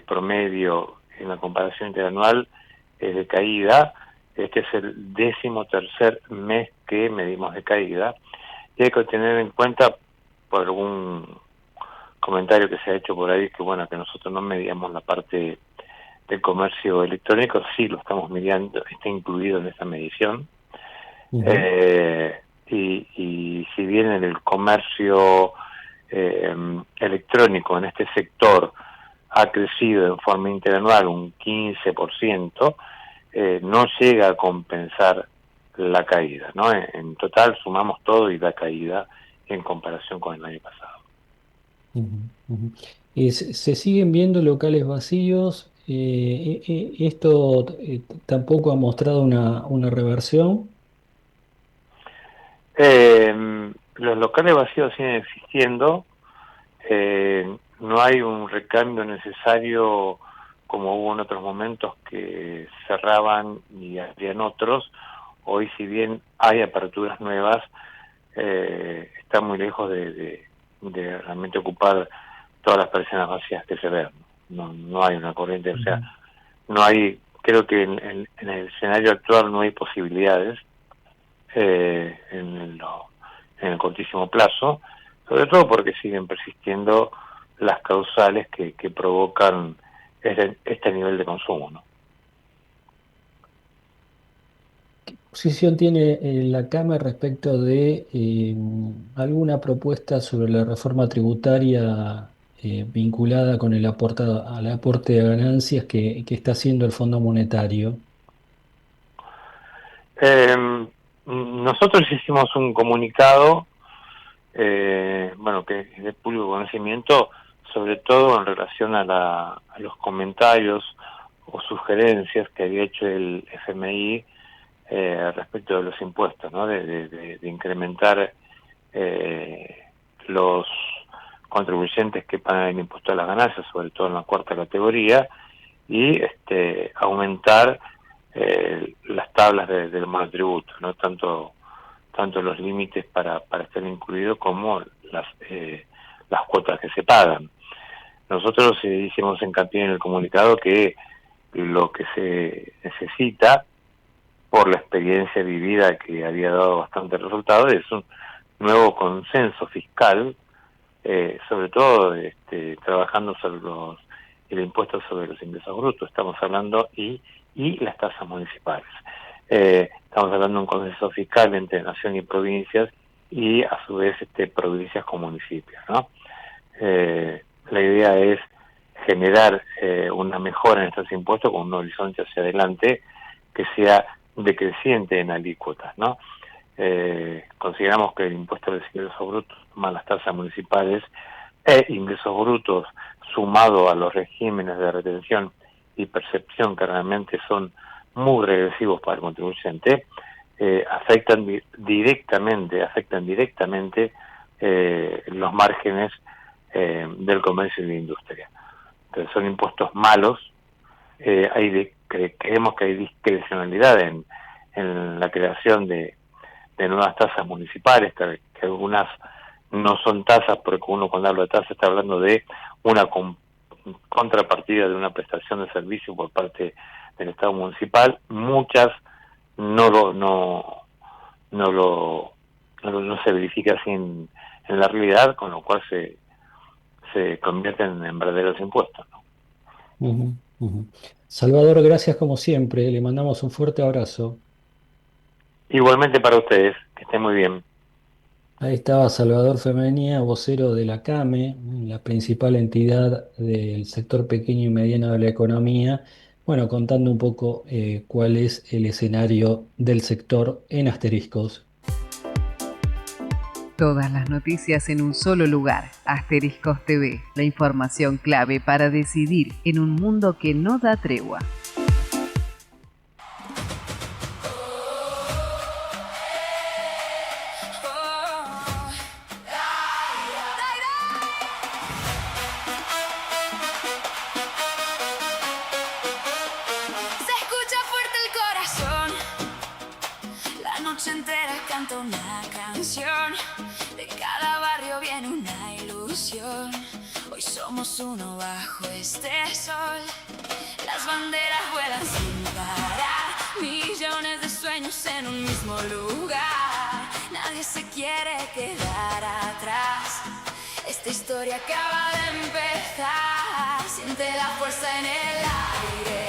promedio en la comparación interanual es de caída. Este es el 13º mes que medimos de caída, y hay que tener en cuenta, por algún comentario que se ha hecho por ahí, que bueno, que nosotros no medíamos la parte del comercio electrónico. Sí lo estamos midiendo, está incluido en esta medición. Y si bien en el comercio electrónico en este sector ha crecido en forma interanual un 15%, no llega a compensar la caída, ¿no? En total sumamos todo y da caída en comparación con el año pasado. Ujú, ujú. Se siguen viendo locales vacíos. Esto tampoco ha mostrado una reversión. Los locales vacíos siguen existiendo. No hay un recambio necesario como hubo en otros momentos que cerraban y abrían otros. Hoy, si bien hay aperturas nuevas, está muy lejos de realmente ocupar todas las persianas vacías que se ven. No hay una corriente, o sea, no hay, creo que en el escenario actual no hay posibilidades en el cortísimo plazo, sobre todo porque siguen persistiendo las causales que provocan este nivel de consumo, ¿no? ¿Qué posición tiene la Cámara respecto de alguna propuesta sobre la reforma tributaria vinculada con el al aporte de ganancias que está haciendo el Fondo Monetario? Nosotros hicimos un comunicado, bueno, que es de público conocimiento, sobre todo en relación a los comentarios o sugerencias que había hecho el FMI respecto de los impuestos, ¿no? De incrementar los contribuyentes que pagan el impuesto a las ganancias, sobre todo en la cuarta categoría, y aumentar las tablas del monotributo, ¿no? Tanto los límites para estar incluido como las cuotas que se pagan. Nosotros hicimos hincapié en el comunicado que lo que se necesita, por la experiencia vivida que había dado bastante resultado, es un nuevo consenso fiscal, sobre todo trabajando sobre el impuesto sobre los ingresos brutos, estamos hablando, y las tasas municipales. Estamos hablando de un consenso fiscal entre nación y provincias, y a su vez provincias con municipios, ¿no? La idea es generar una mejora en estos impuestos con un horizonte hacia adelante que sea decreciente en alícuotas, ¿no? Consideramos que el impuesto de los ingresos brutos más las tasas municipales ingresos brutos sumado a los regímenes de retención y percepción, que realmente son muy regresivos para el contribuyente, afectan directamente los márgenes del comercio y de la industria. Entonces son impuestos malos. Creemos que hay discrecionalidad en la creación de nuevas tasas municipales, que algunas no son tasas, porque uno cuando habla de tasas está hablando de una contrapartida de una prestación de servicio por parte del Estado municipal. Muchas no se verifica así en la realidad, con lo cual se convierten en verdaderos impuestos, ¿no? Ujú, ujú. Salvador, gracias como siempre, le mandamos un fuerte abrazo. Igualmente para ustedes, que estén muy bien. Ahí estaba Salvador Femenía, vocero de la CAME, la principal entidad del sector pequeño y mediano de la economía, bueno, contando un poco cuál es el escenario del sector en asteriscos. Todas las noticias en un solo lugar. Asteriscos TV, la información clave para decidir en un mundo que no da tregua. Se escucha fuerte el corazón, la noche entera canta una canción, de cada barrio viene una ilusión. Hoy somos uno bajo este sol, las banderas vuelan sin parar, millones de sueños en un mismo lugar. Nadie se quiere quedar atrás, esta historia acaba de empezar. Siente la fuerza en el aire,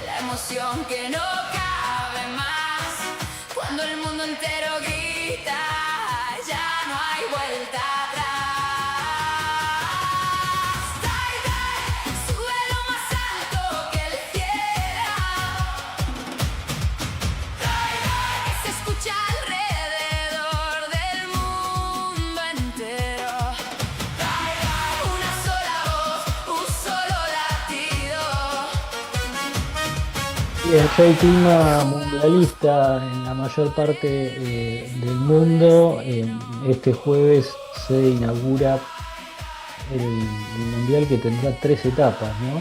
la emoción que no cabe más. Cuando el mundo entero grita, ya no hay vuelta atrás. Dai, dai, sube lo más alto que el cielo. Dai, dai, que se escucha alrededor del mundo entero. Dai, dai, una sola voz, un solo latido. Bien, ya hay clima mundialista en la mayor parte del mundo. Este jueves se inaugura el mundial que tendrá 3 etapas, ¿no?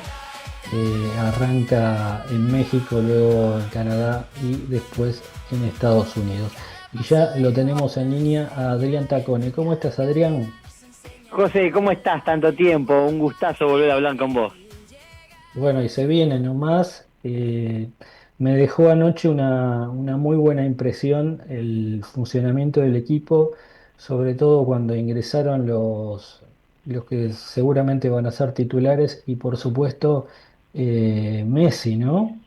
Arranca en México, luego en Canadá y después en Estados Unidos. Y ya lo tenemos en línea a Adrián Tacone. ¿Cómo estás, Adrián? José, ¿cómo estás? Tanto tiempo, un gustazo volver a hablar con vos. Bueno, y se viene nomás. Me dejó anoche una muy buena impresión el funcionamiento del equipo, sobre todo cuando ingresaron los que seguramente van a ser titulares y por supuesto Messi, ¿no?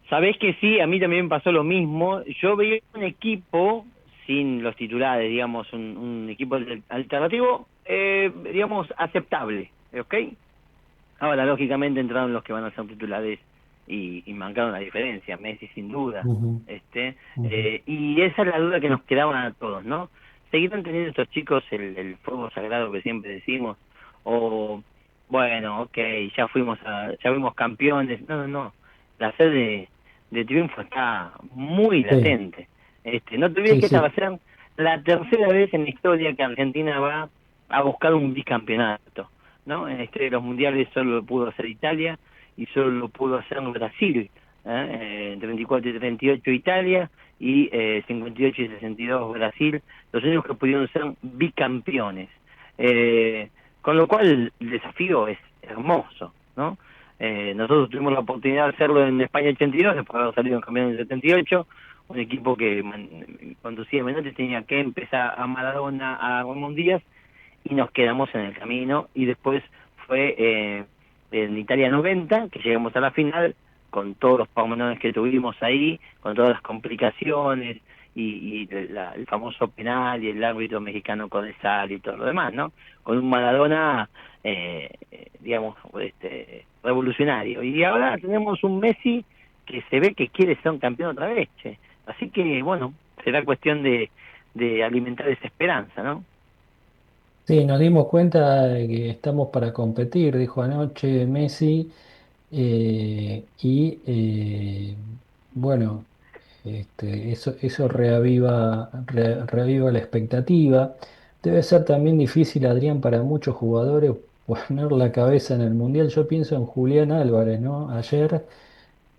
Sabés que sí, a mí también me pasó lo mismo. Yo veía un equipo sin los titulares, digamos, un equipo alternativo, digamos, aceptable, ¿ok? Ahora, lógicamente, entraron los que van a ser titulares y marcaron la diferencia, Messi sin duda. Y esa es la duda que nos quedaba a todos, ¿no? ¿Seguirán teniendo estos chicos el fuego sagrado que siempre decimos? O, bueno, ok, ya fuimos campeones. No. La sed de triunfo está muy latente. No te olvides que esta va a ser la tercera vez en la historia que Argentina va a buscar un bicampeonato, ¿no? En la historia de los mundiales solo lo pudo hacer Italia y solo lo pudo hacer Brasil, en 34 y 38 Italia y 58 y 62 Brasil, los únicos que pudieron ser bicampeones. Con lo cual el desafío es hermoso, ¿no? Nosotros tuvimos la oportunidad de hacerlo en España 82, después de haber salido campeón en el 78, un equipo que conducía Menotti tenía que empezar a Maradona, a Ramón Díaz, y nos quedamos en el camino, y después fue en Italia 90, que llegamos a la final, con todos los pormenores que tuvimos ahí, con todas las complicaciones, y el famoso penal, y el árbitro mexicano Codesal y todo lo demás, ¿no? Con un Maradona, digamos, revolucionario. Y ahora tenemos un Messi que se ve que quiere ser un campeón otra vez, che. Así que, bueno, será cuestión de alimentar esa esperanza, ¿no? Sí, nos dimos cuenta de que estamos para competir, dijo anoche Messi, bueno, eso reaviva la expectativa. Debe ser también difícil, Adrián, para muchos jugadores poner la cabeza en el Mundial. Yo pienso en Julián Álvarez, ¿no? Ayer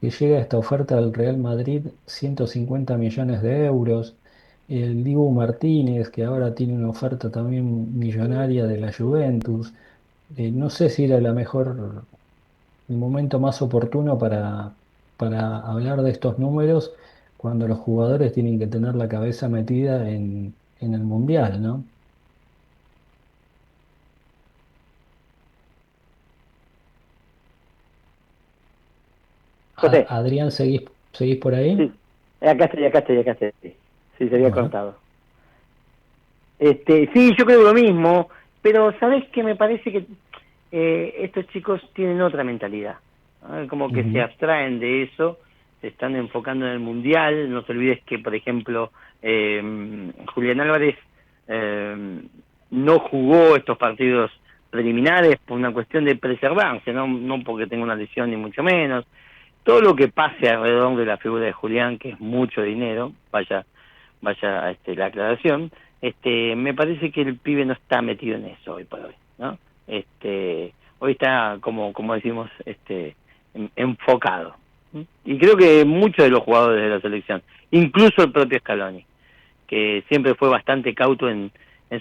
que llega esta oferta del Real Madrid, 150 millones de euros. El Dibu Martínez, que ahora tiene una oferta también millonaria de la Juventus. No sé si era el momento más oportuno para hablar de estos números cuando los jugadores tienen que tener la cabeza metida en el Mundial, ¿no? José. Adrián, ¿seguís por ahí? Sí. Acá estoy. Sí, se había cortado. Sí, yo creo lo mismo, pero ¿sabés qué? Me parece que estos chicos tienen otra mentalidad, ¿no? Como que se abstraen de eso, se están enfocando en el Mundial. No te olvides que, por ejemplo, Julián Álvarez no jugó estos partidos preliminares por una cuestión de preservarse, no porque tenga una lesión ni mucho menos. Todo lo que pase alrededor de la figura de Julián, que es mucho dinero, vaya la aclaración, me parece que el pibe no está metido en eso hoy por hoy, ¿no? Hoy está, como decimos, enfocado. Y creo que muchos de los jugadores de la selección, incluso el propio Scaloni, que siempre fue bastante cauto en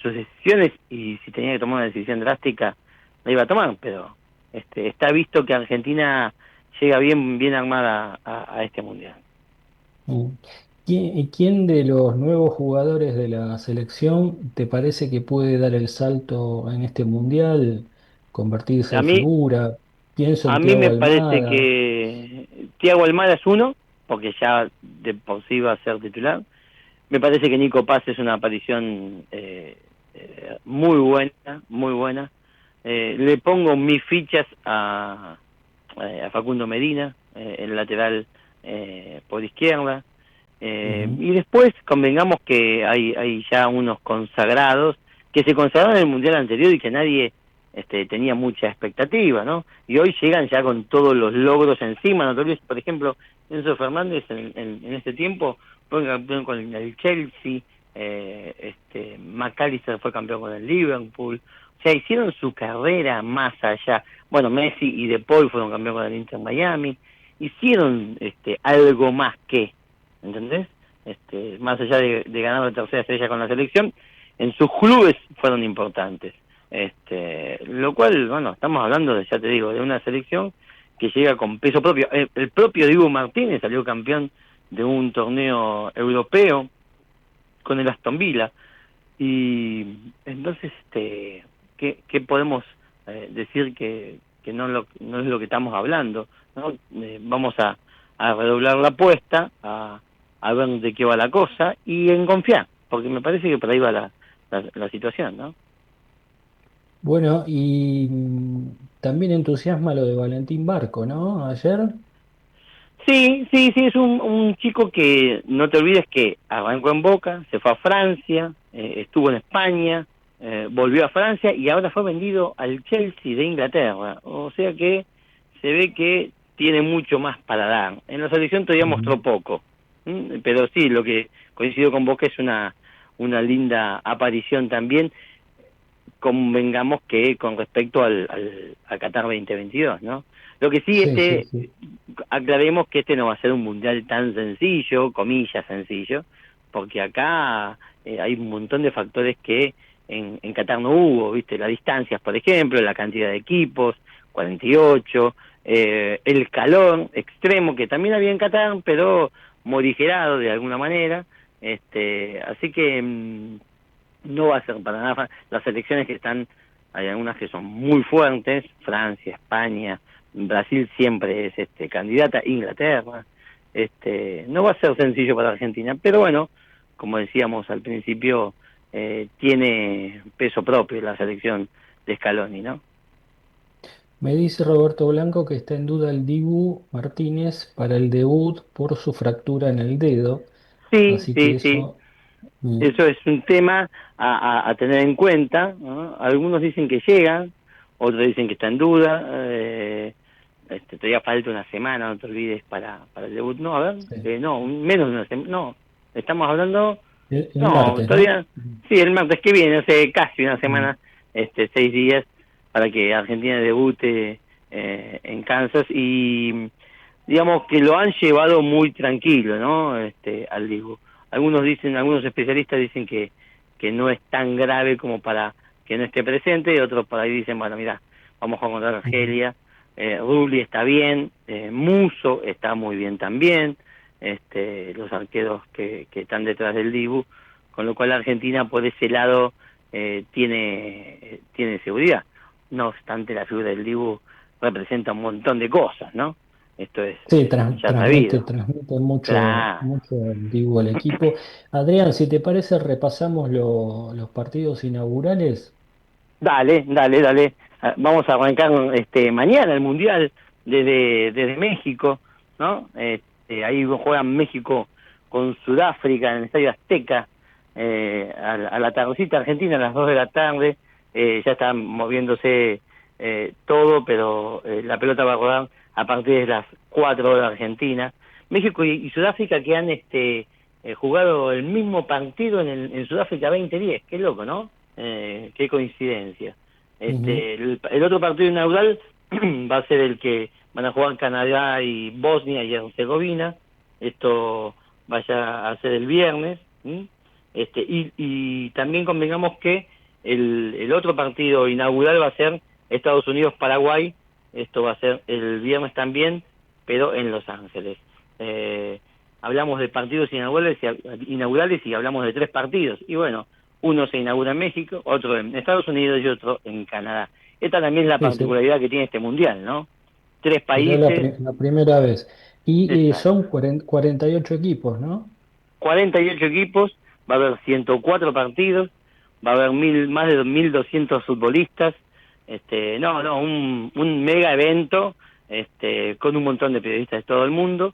sus decisiones, y si tenía que tomar una decisión drástica, la iba a tomar, pero está visto que Argentina llega bien armada a este Mundial. ¿Quién de los nuevos jugadores de la selección te parece que puede dar el salto en este mundial, convertirse A en mí, figura? Pienso a en mí Thiago me parece Almada. que Thiago Almada es uno, porque ya de por sí va a ser titular. Me parece que Nico Paz es una aparición muy buena, muy buena. Le pongo mis fichas a Facundo Medina, el lateral por izquierda. Y después convengamos que hay ya unos consagrados que se consagraron en el Mundial anterior y que nadie tenía mucha expectativa, ¿no? Y hoy llegan ya con todos los logros encima. No te olvides, por ejemplo, Enzo Fernández en este tiempo fue campeón con el Chelsea, McAllister fue campeón con el Liverpool. O sea, hicieron su carrera más allá. Bueno, Messi y De Paul fueron campeón con el Inter Miami. Hicieron algo más que, ¿entendés? Más allá de ganar la tercera estrella con la selección, en sus clubes fueron importantes. Lo cual, bueno, estamos hablando de, ya te digo, de una selección que llega con peso propio. El propio Dibu Martínez salió campeón de un torneo europeo con el Aston Villa. Y entonces, ¿qué podemos decir que no es lo que estamos hablando, ¿no? Vamos a redoblar la apuesta, a ver de qué va la cosa y en confiar, porque me parece que por ahí va la situación, ¿no? Bueno, y también entusiasma lo de Valentín Barco, ¿no? Ayer. Sí, es un chico que no te olvides que arrancó en Boca, se fue a Francia, estuvo en España, volvió a Francia y ahora fue vendido al Chelsea de Inglaterra. O sea que se ve que tiene mucho más para dar. En la selección todavía mostró poco, pero sí, lo que coincido con vos que es una linda aparición también, convengamos que con respecto al Qatar 2022, ¿no? Lo que sí, aclaremos que no va a ser un mundial tan sencillo, comillas sencillo, porque acá hay un montón de factores que en Qatar no hubo, ¿viste? Las distancias, por ejemplo, la cantidad de equipos, 48, el calor extremo que también había en Qatar, pero morigerado de alguna manera, así que no va a ser para nada. Las selecciones que están, hay algunas que son muy fuertes, Francia, España, Brasil siempre es candidata, Inglaterra, no va a ser sencillo para Argentina, pero bueno, como decíamos al principio, tiene peso propio la selección de Scaloni, ¿no? Me dice Roberto Blanco que está en duda el Dibu Martínez para el debut por su fractura en el dedo, así que eso... Eso es un tema a tener en cuenta, ¿no? Algunos dicen que llegan, otros dicen que está en duda, todavía falta una semana, no te olvides, para el debut. No, a ver, no, menos de una semana, no, estamos hablando... El no, martes, todavía... ¿no? Sí, el martes que viene, o sea, casi una semana, 6 días, para que Argentina debute en Kansas, y digamos que lo han llevado muy tranquilo, ¿no? Al Dibu. Algunos especialistas dicen que no es tan grave como para que no esté presente, y otros por ahí dicen, bueno, mira, vamos a jugar contra Argelia, Rulli está bien, Musso está muy bien también, los arqueros que están detrás del Dibu, con lo cual Argentina por ese lado tiene seguridad. No obstante, la figura del Dibu representa un montón de cosas, ¿no? Esto es Sí, ya sabido. transmite mucho, Claro. mucho en vivo el equipo. Adrián, si te parece, repasamos los partidos inaugurales. Dale, dale, dale. Vamos a arrancar mañana el Mundial desde México, ¿no? Ahí juegan México con Sudáfrica en el Estadio Azteca, a la tardecita Argentina a las 2 de la tarde. Ya está moviéndose todo, pero la pelota va a rodar a partir de las 4 horas Argentina. México y Sudáfrica que han jugado el mismo partido en Sudáfrica 2010. Qué loco, ¿no? Qué coincidencia. El otro partido inaugural va a ser el que van a jugar Canadá y Bosnia y Herzegovina. Esto vaya a ser el viernes. Y también convengamos que el otro partido inaugural va a ser Estados Unidos-Paraguay. Esto va a ser el viernes también, pero en Los Ángeles. Hablamos de partidos inaugurales y hablamos de 3 partidos. Y bueno, uno se inaugura en México, otro en Estados Unidos y otro en Canadá. Esta también es la particularidad que tiene este mundial, ¿no? 3 países. La primera vez. Y son 48 equipos, ¿no? 48 equipos, va a haber 104 partidos, va a haber más de 1.200 futbolistas. Un mega evento con un montón de periodistas de todo el mundo.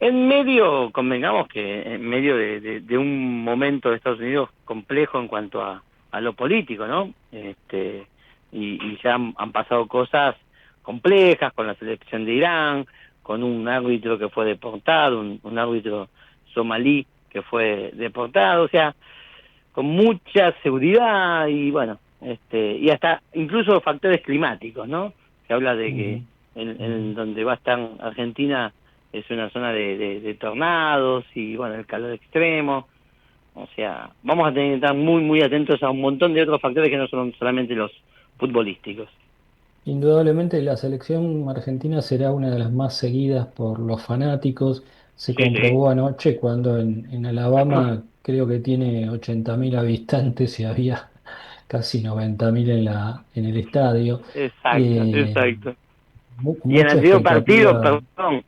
En medio, convengamos que en medio de un momento de Estados Unidos complejo en cuanto a lo político, ¿no? Y ya han pasado cosas complejas con la selección de Irán, con un árbitro que fue deportado, un árbitro somalí que fue deportado, o sea, con mucha seguridad y bueno, y hasta incluso factores climáticos, ¿no? Se habla de que en donde va a estar Argentina es una zona de tornados y bueno, el calor extremo. O sea, vamos a tener que estar muy, muy atentos a un montón de otros factores que no son solamente los futbolísticos. Indudablemente la selección argentina será una de las más seguidas por los fanáticos. Se comprobó anoche cuando en Alabama creo que tiene 80.000 habitantes y había casi 90.000 en el estadio. Exacto. Y en el Mucha anterior partido, expectativa.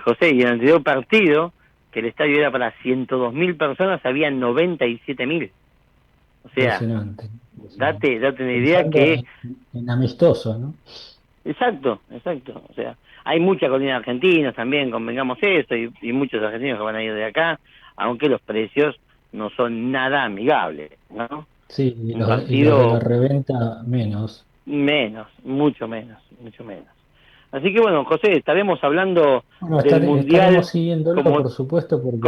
José, y en el anterior partido, que el estadio era para 102.000 personas, había 97.000. O sea, Impresionante. date una idea que... En amistoso, ¿no? Exacto. O sea, hay mucha colina de argentinos también, convengamos eso, y muchos argentinos que van a ir de acá, aunque los precios no son nada amigables, ¿no? Sí, y Un los de partido la reventa menos. mucho menos. Así que bueno, José, estaremos hablando Bueno, del Mundial estaremos siguiéndolo, por supuesto, porque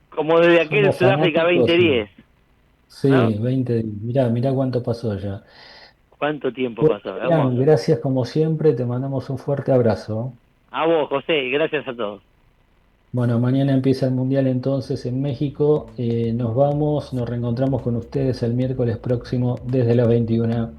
como desde aquel somos Sudáfrica fanáticos 2010. Sí, ¿no? 20, mirá cuánto pasó ya. ¿Cuánto tiempo Bueno, pasó? Adrián, Hermoso. gracias como siempre, te mandamos un fuerte abrazo. A vos, José, y gracias a todos. Bueno, mañana empieza el Mundial entonces en México. Nos reencontramos con ustedes el miércoles próximo desde las 21.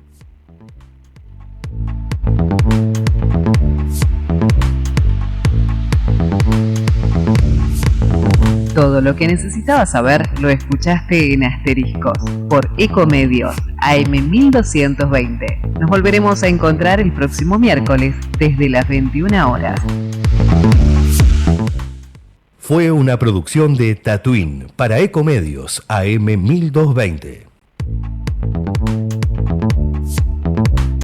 Todo lo que necesitabas saber lo escuchaste en Asteriscos por Ecomedios AM 1220. Nos volveremos a encontrar el próximo miércoles desde las 21 horas. Fue una producción de Tatooine para Ecomedios AM 1220.